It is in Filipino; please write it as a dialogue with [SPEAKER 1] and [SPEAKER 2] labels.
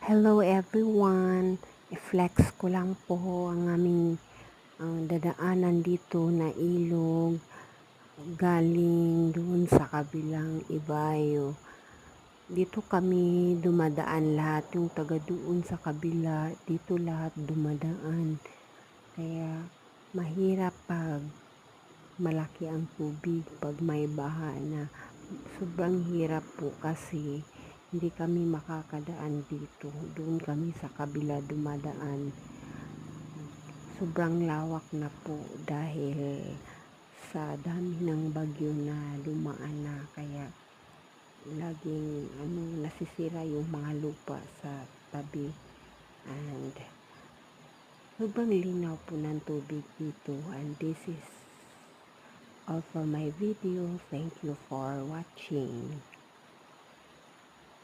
[SPEAKER 1] Hello everyone! I-flex ko lang po ang aming dadaanan dito na ilog galing doon sa kabilang ibayo. Dito kami dumadaan lahat, yung taga doon sa kabila, dito lahat dumadaan. Kaya mahirap pag malaki ang tubig, pag may baha na. Sobrang hirap po kasi hindi kami makakadaan dito. Doon kami sa kabila dumadaan. Sobrang lawak na po dahil sa dami ng bagyo na dumaan na, kaya laging nasisira yung mga lupa sa tabi, and sobrang linaw po ng tubig dito. And this is all for my video. Thank you for watching.